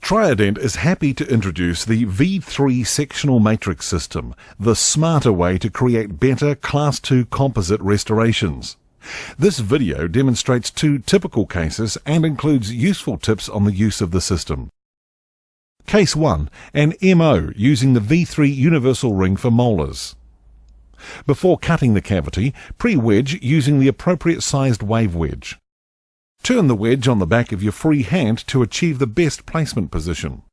Triodent is happy to introduce the V3 sectional matrix system, the smarter way to create better Class 2 composite restorations. This video demonstrates two typical cases and includes useful tips on the use of the system. Case 1. An MO using the V3 universal ring for molars. Before cutting the cavity, pre-wedge using the appropriate sized wave wedge. Turn the wedge on the back of your free hand to achieve the best placement position.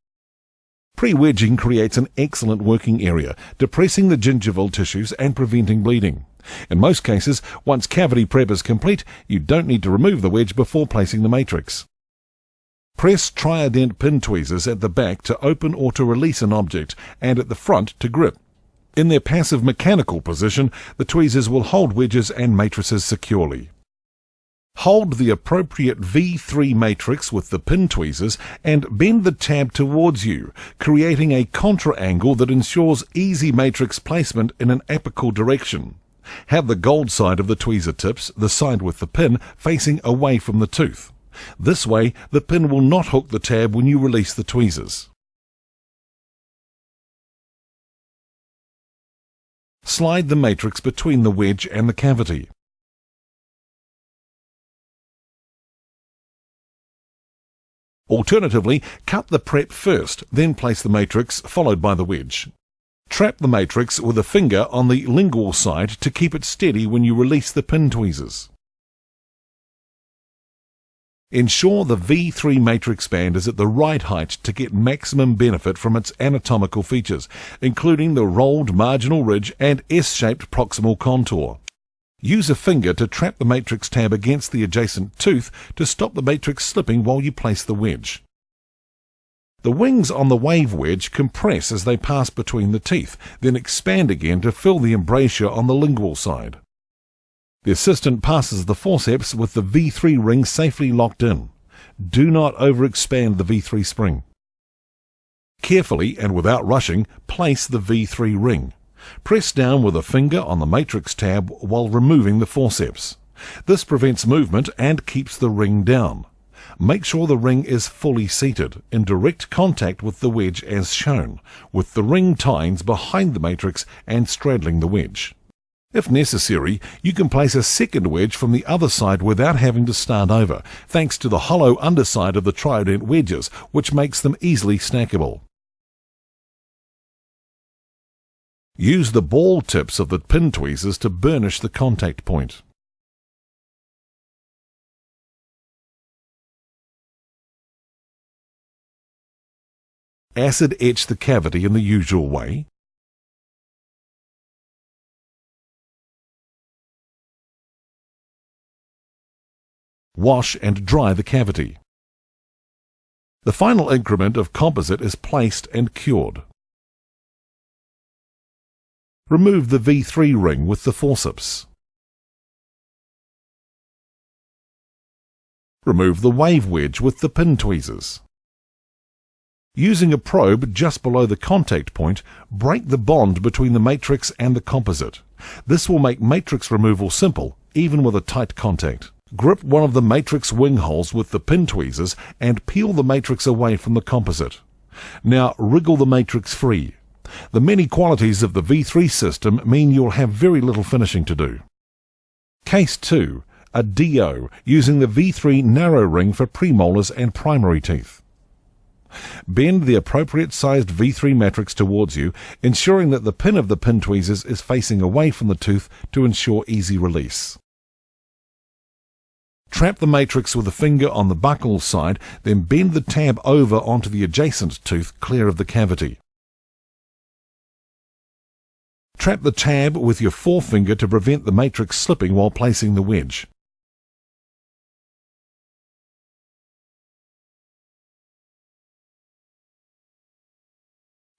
Pre-wedging creates an excellent working area, depressing the gingival tissues and preventing bleeding. In most cases, once cavity prep is complete, you don't need to remove the wedge before placing the matrix. Press Triodent pin tweezers at the back to open or to release an object, and at the front to grip. In their passive mechanical position, the tweezers will hold wedges and matrices securely. Hold the appropriate V3 matrix with the pin tweezers and bend the tab towards you, creating a contra angle that ensures easy matrix placement in an apical direction. Have the gold side of the tweezer tips, the side with the pin, facing away from the tooth. This way, the pin will not hook the tab when you release the tweezers. Slide the matrix between the wedge and the cavity. Alternatively, cut the prep first, then place the matrix, followed by the wedge. Trap the matrix with a finger on the lingual side to keep it steady when you release the pin tweezers. Ensure the V3 matrix band is at the right height to get maximum benefit from its anatomical features, including the rolled marginal ridge and S-shaped proximal contour. Use a finger to trap the matrix tab against the adjacent tooth to stop the matrix slipping while you place the wedge. The wings on the wave wedge compress as they pass between the teeth, then expand again to fill the embrasure on the lingual side. The assistant passes the forceps with the V3 ring safely locked in. Do not overexpand the V3 spring. Carefully and without rushing, place the V3 ring. Press down with a finger on the matrix tab while removing the forceps. This prevents movement and keeps the ring down. Make sure the ring is fully seated, in direct contact with the wedge as shown, with the ring tines behind the matrix and straddling the wedge. If necessary, you can place a second wedge from the other side without having to start over, thanks to the hollow underside of the Triodent wedges, which makes them easily stackable. Use the ball tips of the pin tweezers to burnish the contact point. Acid etch the cavity in the usual way. Wash and dry the cavity. The final increment of composite is placed and cured. Remove the V3 ring with the forceps. Remove the wave wedge with the pin tweezers. Using a probe just below the contact point, break the bond between the matrix and the composite. This will make matrix removal simple, even with a tight contact. Grip one of the matrix wing holes with the pin tweezers and peel the matrix away from the composite. Now wriggle the matrix free. The many qualities of the V3 system mean you'll have very little finishing to do. Case 2. A DO using the V3 narrow ring for premolars and primary teeth. Bend the appropriate sized V3 matrix towards you, ensuring that the pin of the pin tweezers is facing away from the tooth to ensure easy release. Trap the matrix with a finger on the buccal side, then bend the tab over onto the adjacent tooth clear of the cavity. Trap the tab with your forefinger to prevent the matrix slipping while placing the wedge.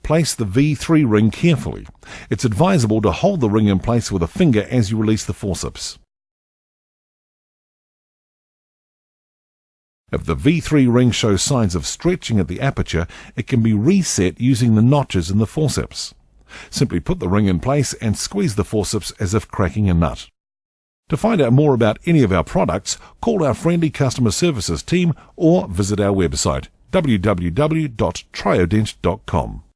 Place the V3 ring carefully. It's advisable to hold the ring in place with a finger as you release the forceps. If the V3 ring shows signs of stretching at the aperture, it can be reset using the notches in the forceps. Simply put the ring in place and squeeze the forceps as if cracking a nut. To find out more about any of our products, call our friendly customer services team or visit our website www.triodent.com.